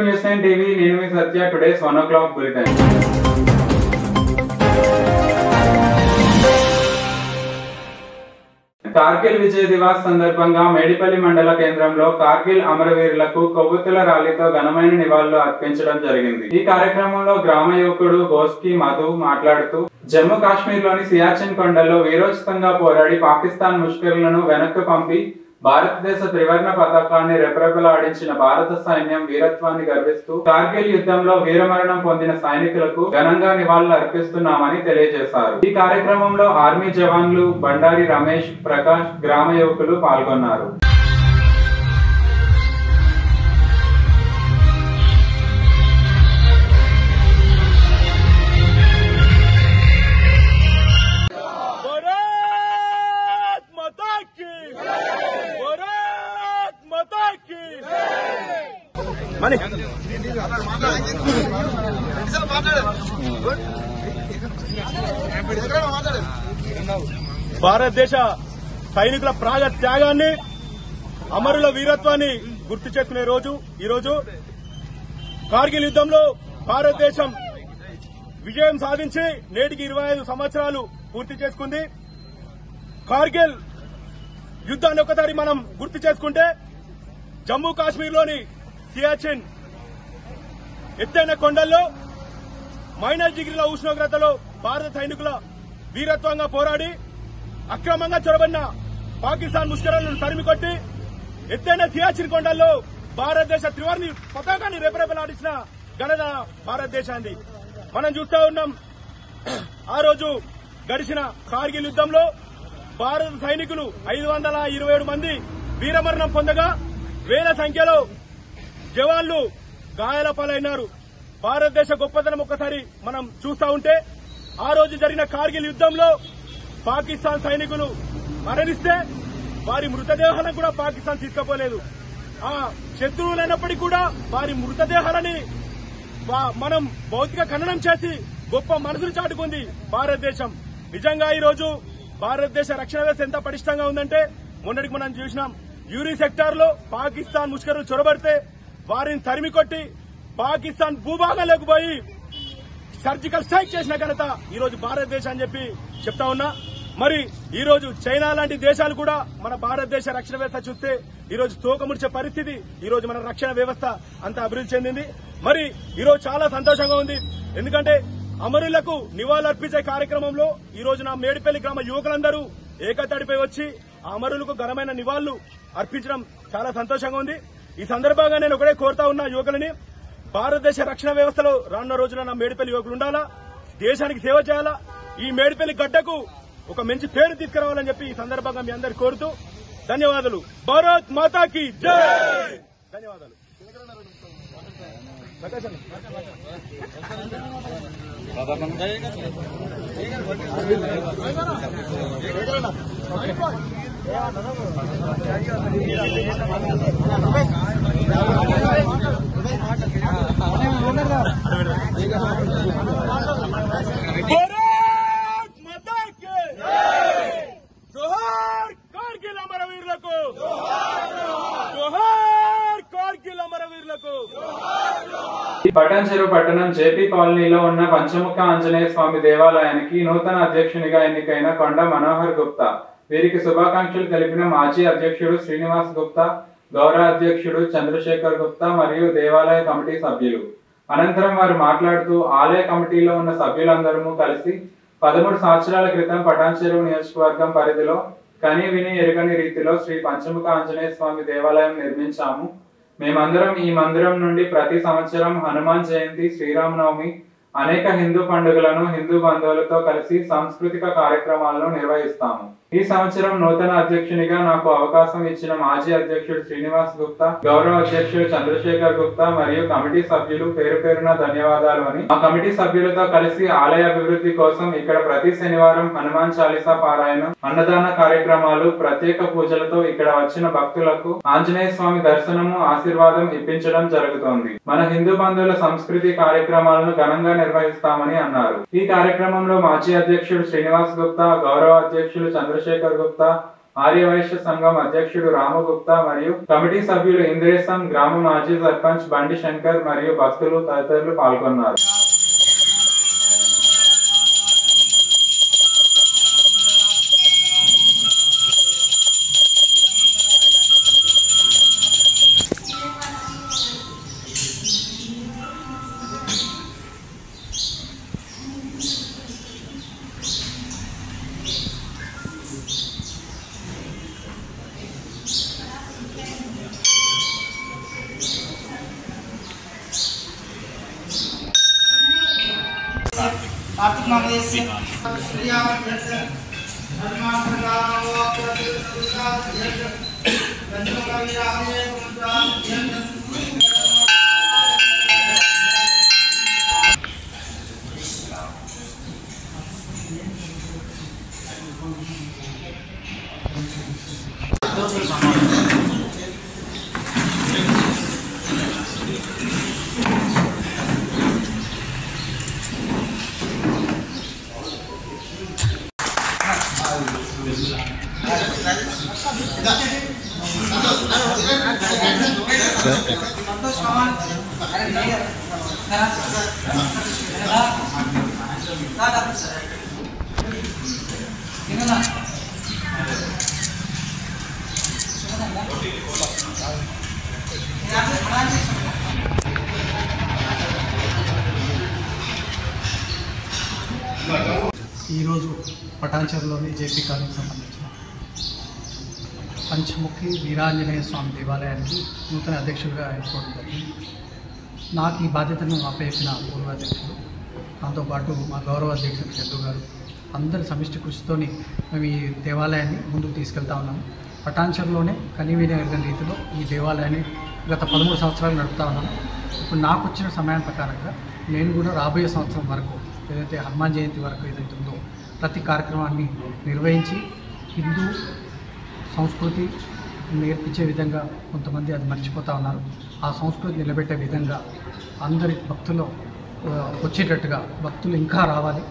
News 9 TV. నేను మీ Satya. Today's 1 o'clock bulletin. Kargil Vijay Diwas సందర్భంగా మేడిపల్లి మండల కేంద్రంలో కార్గిల్ అమరవీరులకు కొవ్వొత్తుల ర్యాలీతో ఘనమైన నివాళులు అర్పించడం జరిగింది. ఈ కార్యక్రమంలో గ్రామ యువకుడు గోస్కి మధు మాట్లాడుతూ జమ్మూ కాశ్మీర్ లోని సియాచిన్ కొండల్లో వీరోచితంగా పోరాడి పాకిస్తాన్ ముష్కరులను వెనక్కు పంపి భారతదేశ త్రివర్ణ పతాకాన్ని రెపరెపలాడించిన భారత సైన్యం వీరత్వాన్ని గర్విస్తూ కార్గిల్ యుద్ధంలో వీరమరణం పొందిన సైనికులకు ఘనంగా నివాళులు అర్పిస్తున్నామని తెలియజేశారు. ఈ కార్యక్రమంలో ఆర్మీ జవాన్లు బండారి రమేష్, ప్రకాష్, గ్రామ యువకులు పాల్గొన్నారు. భారతదేశ సైనికుల ప్రాణ త్యాగాన్ని, అమరుల వీరత్వాన్ని గుర్తు చేసుకునే రోజు ఈ రోజు. కార్గిల్ యుద్ధంలో భారతదేశం విజయం సాధించి నేటికి 25 సంవత్సరాలు పూర్తి చేసుకుంది. కార్గిల్ యుద్ధాన్ని ఒకసారి మనం గుర్తు చేసుకుంటే జమ్మూ కాశ్మీర్లోని సియాచిన్ ఎత్తైన కొండల్లో -డిగ్రీల ఉష్ణోగ్రతలో భారత సైనికుల వీరత్వంగా పోరాడి అక్రమంగా చొరబడిన పాకిస్తాన్ ముష్కరులను తరిమికొట్టి ఎత్తైన సియాచిన్ కొండల్లో భారతదేశ త్రివర్ణ పతాకాన్ని రెపరెపలాడించిన ఘనత భారతదేశాన్ని మనం చూస్తా ఉన్నాం. ఆ రోజు గడిచిన కార్గిల్ యుద్ధంలో భారత సైనికులు 527 మంది వీరమరణం పొందగా వేల సంఖ్యలో జవాన్లు గాయాల పాలైనారు. భారతదేశ గొప్పతనం ఒక్కసారి మనం చూస్తా ఉంటే ఆ రోజు జరిగిన కార్గిల్ యుద్ధంలో పాకిస్తాన్ సైనికులు మరణిస్తే వారి మృతదేహాలను కూడా పాకిస్తాన్ తీసుకుపోలేదు. ఆ శత్రువులైనప్పటికీ కూడా వారి మృతదేహాలని మనం భౌతిక ఖననం చేసి గొప్ప మనసును చాటుకుంది భారతదేశం. నిజంగా ఈ రోజు భారతదేశ రక్షణ వ్యవస్థ ఎంత పటిష్టంగా ఉందంటే మొన్నటికి మనం చూసినాం. యూరి సెక్టార్ లో పాకిస్తాన్ ముష్కరులు చొరబడితే వారిని తరిమికొట్టి పాకిస్తాన్ భూభాగంలోకి పోయి సర్జికల్ స్ట్రైక్ చేసిన ఘనత ఈ రోజు భారతదేశం అని చెప్పి చెప్తా ఉన్నా. మరి ఈ రోజు చైనా లాంటి దేశాలు కూడా మన భారతదేశ రక్షణ వ్యవస్థ చూస్తే ఈ రోజు తోకముడిచే పరిస్థితి ఈ రోజు మన రక్షణ వ్యవస్థ అంత అభివృద్ధి చెందింది. మరి ఈ రోజు చాలా సంతోషంగా ఉంది. ఎందుకంటే అమరులకు నివాళులర్పించే కార్యక్రమంలో ఈ రోజు నా మేడిపల్లి గ్రామ యువకులందరూ ఏకతాటిపై వచ్చి ఆ అమరులకు ఘనమైన నివాళులు అర్పించడం చాలా సంతోషంగా ఉంది. ఈ సందర్భంగా నేను ఒకటే కోరుతా ఉన్న యువకులని, భారతదేశ రక్షణ వ్యవస్థలో రానున్న రోజున నా మేడిపల్లి యువకులు ఉండాలా, దేశానికి సేవ చేయాలా, ఈ మేడిపల్లి గడ్డకు ఒక మంచి పేరు తీసుకురావాలని చెప్పి ఈ సందర్భంగా మీ అందరికి కోరుతూ ధన్యవాదాలు. భారత్ మాతాకి జై. ధన్యవాదాలు. జోహార్ కార్గిల్ అమరవీరులకు, జోహార్ కార్గిల్ అమరవీరులకు. పటాన్ చెరువు పట్టణం జేపీ కాలనీలో ఉన్న పంచముఖ ఆంజనేయ స్వామి దేవాలయానికి నూతన అధ్యక్షునిగా ఎన్నికైన కొండ మనోహర్ గుప్తా, వీరికి శుభాకాంక్షలు తెలిపిన మాజీ అధ్యక్షుడు శ్రీనివాస్ గుప్తా, గౌరవ అధ్యక్షుడు చంద్రశేఖర్ గుప్తా మరియు దేవాలయ కమిటీ సభ్యులు. అనంతరం వారు మాట్లాడుతూ ఆలయ కమిటీలో ఉన్న సభ్యులందరూ కలిసి 13 సంవత్సరాల క్రితం పటాన్ చెరువు నియోజకవర్గం పరిధిలో కని విని ఎరుగని రీతిలో శ్రీ పంచముఖ ఆంజనేయ స్వామి దేవాలయం నిర్మించాము. మేమందరం ఈ మందిరం నుండి ప్రతి సంవత్సరం హనుమాన్ జయంతి, శ్రీరామనవమి, అనేక హిందూ పండుగలను హిందూ బంధువులతో కలిసి సాంస్కృతిక కార్యక్రమాలను నిర్వహిస్తాము. ఈ సంవత్సరం నూతన అధ్యక్షునిగా నాకు అవకాశం ఇచ్చిన మాజీ అధ్యక్షుడు శ్రీనివాస్ గుప్తా, గౌరవ అధ్యక్షుడు చంద్రశేఖర్ గుప్తా మరియు కమిటీ సభ్యులు పేరు పేరున ధన్యవాదాలు అని, ఆ కమిటీ సభ్యులతో కలిసి ఆలయ అభివృద్ధి కోసం ఇక్కడ ప్రతి శనివారం హనుమాన్ చాలీసా పారాయణం, అన్నదాన కార్యక్రమాలు, ప్రత్యేక పూజలతో ఇక్కడ వచ్చిన భక్తులకు ఆంజనేయ స్వామి దర్శనము, ఆశీర్వాదం ఇప్పించడం జరుగుతోంది. మన హిందూ బంధువుల సంస్కృతి కార్యక్రమాలను ఘనంగా నిర్వహిస్తామని అన్నారు. ఈ కార్యక్రమంలో మాజీ అధ్యక్షుడు శ్రీనివాస్ గుప్తా, గౌరవ అధ్యక్షులు చంద్రశేఖర్ గుప్తా, ఆర్యవైశ్య సంఘం అధ్యక్షుడు రామగుప్తా మరియు కమిటీ సభ్యులు ఇంద్రేశం, గ్రామ మాజీ సర్పంచ్ బండి శంకర్ మరియు భక్తులు తదితరులు పాల్గొన్నారు. आर्थिक मामले से ఈరోజు పటాన్చెరులోని జేపీ కాలనీకి సంబంధించిన పంచముఖి వీరాంజనేయ స్వామి దేవాలయానికి నూతన అధ్యక్షుడిగా ఎన్నుకోవడం జరిగింది. నాకు ఈ బాధ్యతను అప్పచెప్పిన పూర్వ అధ్యక్షుడు, దాంతోపాటు మా గౌరవ అధ్యక్షుడు చంద్రు గారు అందరి సమిష్టి కృషితోని మేము ఈ దేవాలయాన్ని ముందుకు తీసుకెళ్తా ఉన్నాము. పటాన్చెరులోనే కనీవిని ఎరగని రీతిలో ఈ దేవాలయాన్ని గత 13 సంవత్సరాలు నడుపుతా ఉన్నాము. ఇప్పుడు నాకు వచ్చిన సమయం ప్రకారంగా నేను కూడా రాబోయే సంవత్సరం వరకు ఏదైతే హనుమాన్ జయంతి వరకు ఏదైతే ఉందో ప్రతి కార్యక్రమాన్ని నిర్వహించి హిందూ సంస్కృతి నేర్పించే విధంగా కొంతమంది అది మర్చిపోతూ ఉన్నారు. ఆ సంస్కృతి నిలబెట్టే విధంగా అందరి భక్తులు వచ్చేటట్టుగా భక్తులు ఇంకా రావాలి,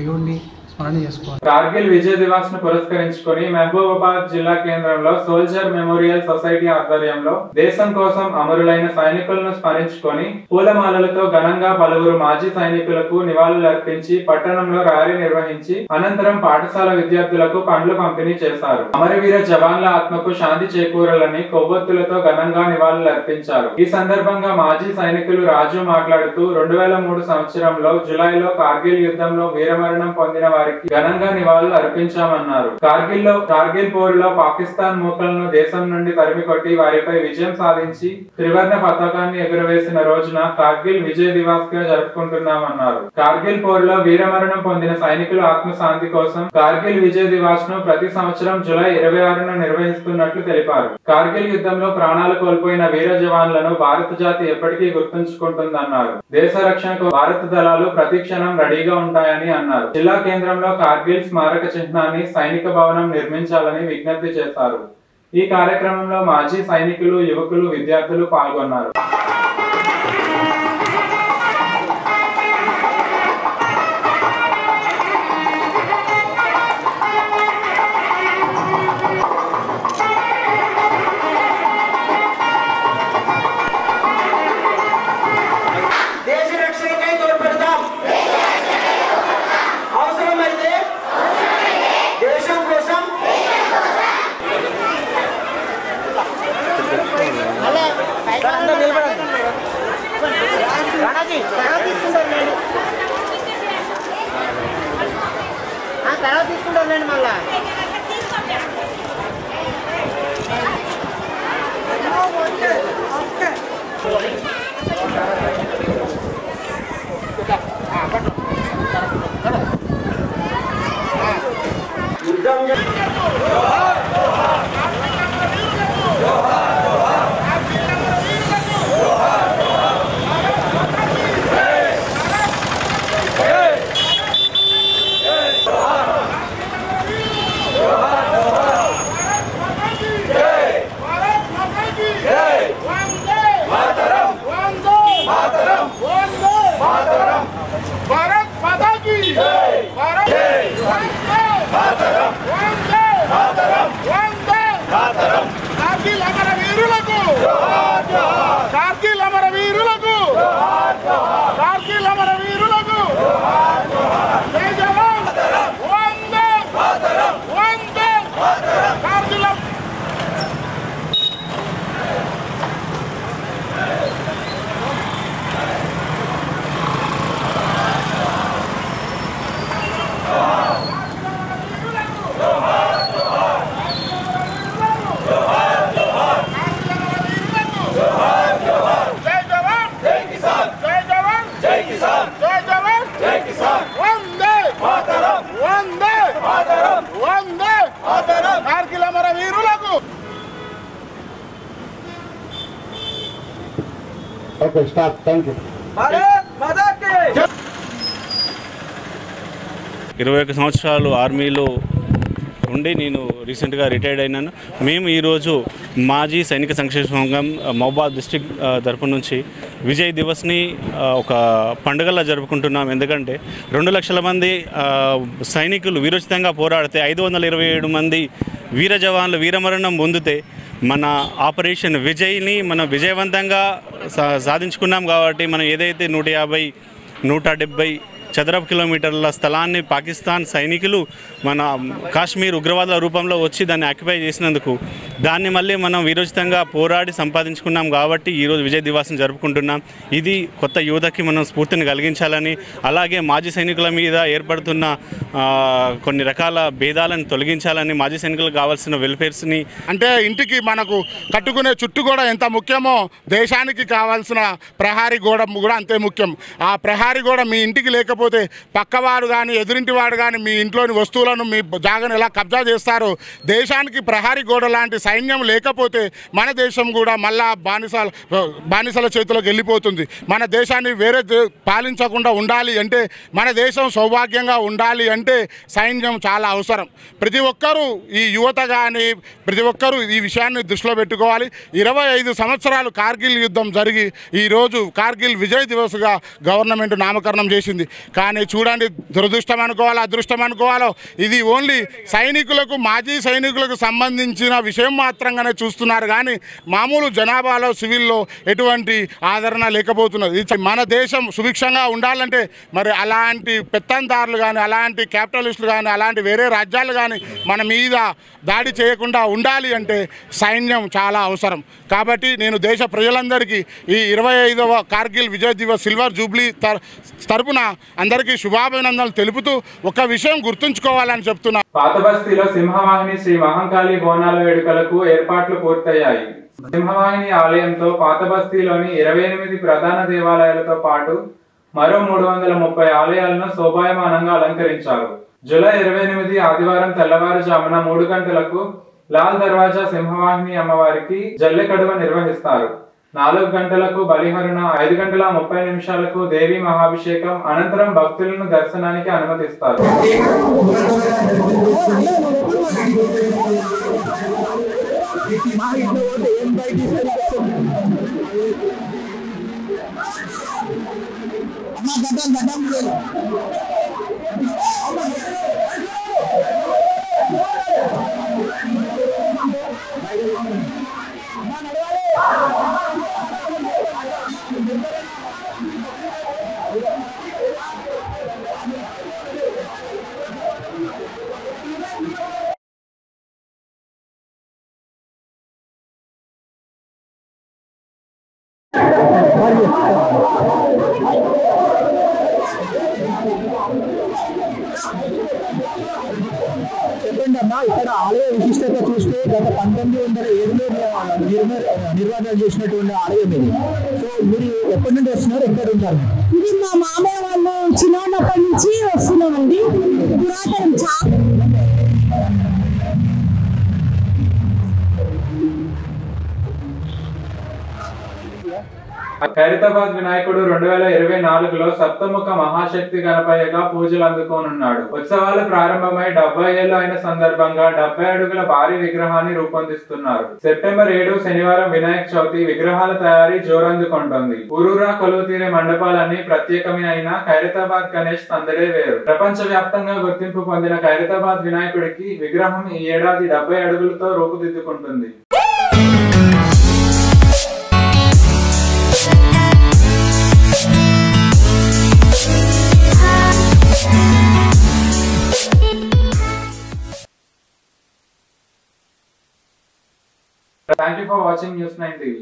దేవుణ్ణి స్మరణ చేసుకోవాలి. కార్గిల్ విజయ్ దివాస్ ను పురస్కరించుకొని మహబూబాబాద్ జిల్లా కేంద్రంలో సోల్జర్ మెమోరియల్ సొసైటీ ఆధ్వర్యంలో దేశం కోసం అమరులైన సైనికులను స్మరించుకొని పూలమాలలతో ఘనంగా పలువురు మాజీ సైనికులకు నివాళులర్పించి పట్టణంలో ర్యాలీ నిర్వహించి అనంతరం పాఠశాల విద్యార్థులకు పండ్లు పంపిణీ చేశారు. అమరవీర జవాన్ల ఆత్మకు శాంతి చేకూరాలని కొవ్వొత్తులతో ఘనంగా నివాళులర్పించారు. ఈ సందర్భంగా మాజీ సైనికులు రాజు మాట్లాడుతూ 2003 సంవత్సరంలో జులైలో కార్గిల్ యుద్ధంలో వీరమరణం పొందిన వారికి ఘనంగా నివాళులు అర్పించామన్నారు. కార్గిల్ పోరులో పాకిస్తాన్ మూకలను దేశం నుండి తరిమికొట్టి వారిపై విజయం సాధించి త్రివర్ణ పతాకాన్ని ఎగురవేసిన రోజున కార్గిల్ విజయ్ దివాస్ గా జరుపుకుంటున్నామన్నారు. కార్గిల్ పోరులో వీరమరణం పొందిన సైనికుల ఆత్మశాంతి కోసం కార్గిల్ విజయ్ దివాస్ ను ప్రతి సంవత్సరం జూలై 26న నిర్వహిస్తున్నట్లు తెలిపారు. కార్గిల్ యుద్ధంలో ప్రాణాలు కోల్పోయిన వీర జవాన్లను భారత జాతి ఎప్పటికీ గుర్తుంచుకుంటుందన్నారు. దేశ రక్షణకు భారత దళాలు ప్రతి క్షణం రెడీగా ఉంటాయని అన్నారు. జిల్లా కేంద్రంలో కార్గిల్ స్మారక చిహ్నాన్ని సైనిక భవనం నిర్మించాలని విజ్ఞప్తి చేశారు. ఈ కార్యక్రమంలో మాజీ సైనికులు, యువకులు, విద్యార్థులు పాల్గొన్నారు. తర్వాత తీసుకుంటాను మళ్ళా ఓకే స్టార్ట్. Thank you. 21 సంవత్సరాలు ఆర్మీలో ఉండి నేను రీసెంట్గా రిటైర్డ్ అయినాను. మేము ఈరోజు మాజీ సైనిక సంక్షేమ సంఘం మహబాద్ డిస్టిక్ తరపు నుంచి విజయ్ దివస్ని ఒక పండుగలా జరుపుకుంటున్నాం. ఎందుకంటే 2 లక్షల మంది సైనికులు వీరోచితంగా పోరాడితే 527 మంది వీర జవాన్లు వీరమరణం పొందితే మన ఆపరేషన్ విజయ్ని మనం విజయవంతంగా సాధించుకున్నాం. కాబట్టి మనం ఏదైతే 150, 170 చదరపు కిలోమీటర్ల స్థలాన్ని పాకిస్తాన్ సైనికులు మన కాశ్మీర్ ఉగ్రవాదుల రూపంలో వచ్చి దాన్ని ఆక్యుపై చేసినందుకు దాన్ని మళ్ళీ మనం వీరోచితంగా పోరాడి సంపాదించుకున్నాం. కాబట్టి ఈరోజు విజయ్ దివాస్ని జరుపుకుంటున్నాం. ఇది కొత్త యువతకి మనం స్ఫూర్తిని కలిగించాలని, అలాగే మాజీ సైనికుల మీద ఏర్పడుతున్న కొన్ని రకాల భేదాలను తొలగించాలని, మాజీ సైనికులకు కావాల్సిన వెల్ఫేర్స్ని, అంటే ఇంటికి మనకు కట్టుకునే చుట్టూ కూడా ఎంత ముఖ్యమో దేశానికి కావాల్సిన ప్రహారీ గోడ కూడా అంతే ముఖ్యం. ఆ ప్రహారీ గోడ మీ ఇంటికి లేకపోతే పక్కవారు కానీ ఎదురింటి వాడు కానీ మీ ఇంట్లోని వస్తువులను మీ జాగను ఎలా కబ్జా చేస్తారో, దేశానికి ప్రహారీ గోడ లాంటి సైన్యం లేకపోతే మన దేశం కూడా మళ్ళా బానిసల చేతిలోకి వెళ్ళిపోతుంది. మన దేశాన్ని వేరే పాలించకుండా ఉండాలి అంటే, మన దేశం సౌభాగ్యంగా ఉండాలి అంటే సైన్యం చాలా అవసరం. ప్రతి ఒక్కరూ ఈ యువత కానీ ప్రతి ఒక్కరూ ఈ విషయాన్ని దృష్టిలో పెట్టుకోవాలి. 25 సంవత్సరాలు కార్గిల్ యుద్ధం జరిగి ఈరోజు కార్గిల్ విజయ్ దివస్గా గవర్నమెంట్ నామకరణం చేసింది. కానీ చూడండి, దురదృష్టం అనుకోవాలో అదృష్టం అనుకోవాలో, ఇది ఓన్లీ సైనికులకు మాజీ సైనికులకు సంబంధించిన విషయం మాత్రంగానే చూస్తున్నారు. కానీ మామూలు జనాభాలో సివిల్లో ఎటువంటి ఆదరణ లేకపోతున్నది. మన దేశం సుభిక్షంగా ఉండాలంటే మరి అలాంటి పెత్తందారులు కానీ, అలాంటి క్యాపిటలిస్టులు కానీ, అలాంటి వేరే రాజ్యాలు కానీ మన మీద దాడి చేయకుండా ఉండాలి అంటే సైన్యం చాలా అవసరం. కాబట్టి నేను దేశ ప్రజలందరికీ ఈ 25వ కార్గిల్ విజయ్ దివస్ సిల్వర్ జూబ్లీ తరపున అందరికీ శుభాభినందనలు తెలుపుతూ ఒక విషయం గుర్తుంచుకోవాలని చెప్తున్నా. పాత బస్తీలో సింహవాహిని శ్రీ మహంకాళి బోనాల వేడుకలకు ఏర్పాట్లు పూర్తయ్యాయి. సింహవాహిని ఆలయంతో పాత బస్తీలోని 28 ప్రధాన దేవాలయాలతో పాటు మరో 330 ఆలయాలను శోభాయమానంగా అలంకరించారు. జూలై 28 ఆదివారం తెల్లవారుజామున 3 గంటలకు లాల్ దర్వాజా సింహవాహిని అమ్మవారికి జల్లె కడువ నిర్వహిస్తారు. 4 గంటలకు బలిహరణ, 5 గంటల 30 నిమిషాలకు దేవి మహాభిషేకం అనంతరం భక్తులను దర్శనానికి అనుమతిస్తారు. చెప్పండి అమ్మా, ఇక్కడ ఆలయ విశిష్టత చూస్తే గత 1907లో నిర్మాణాలు చేసినటువంటి ఆలయం ఇది. సో మీరు ఎప్పటి నుండి వస్తున్నారు, ఎక్కడ ఉంటారు? ఇది మా మామయ్య వాళ్ళు చిన్నప్పటి నుంచి వస్తున్నామండి. పురాతనం ఖైరతాబాద్ వినాయకుడు 2024లో సప్తముఖ మహాశక్తి గణపయ్యగా పూజలు అందుకోనున్నాడు. ఉత్సవాలు ప్రారంభమై 70 ఏళ్లు అయిన సందర్భంగా 70 అడుగుల భారీ విగ్రహాన్ని రూపొందిస్తున్నారు. సెప్టెంబర్ 7 శనివారం వినాయక చవితి విగ్రహాల తయారీ జోరందుకుంటోంది. ఊరూరా కొలువు తీరే మండపాలన్నీ ప్రత్యేకమే అయిన ఖైరతాబాద్ గణేష్ సందడే వేరు. ప్రపంచ వ్యాప్తంగా గుర్తింపు పొందిన ఖైరతాబాద్ వినాయకుడికి విగ్రహం ఈ ఏడాది 70 అడుగులతో రూపుదిద్దుకుంటుంది. Thank you for watching News 9 TV.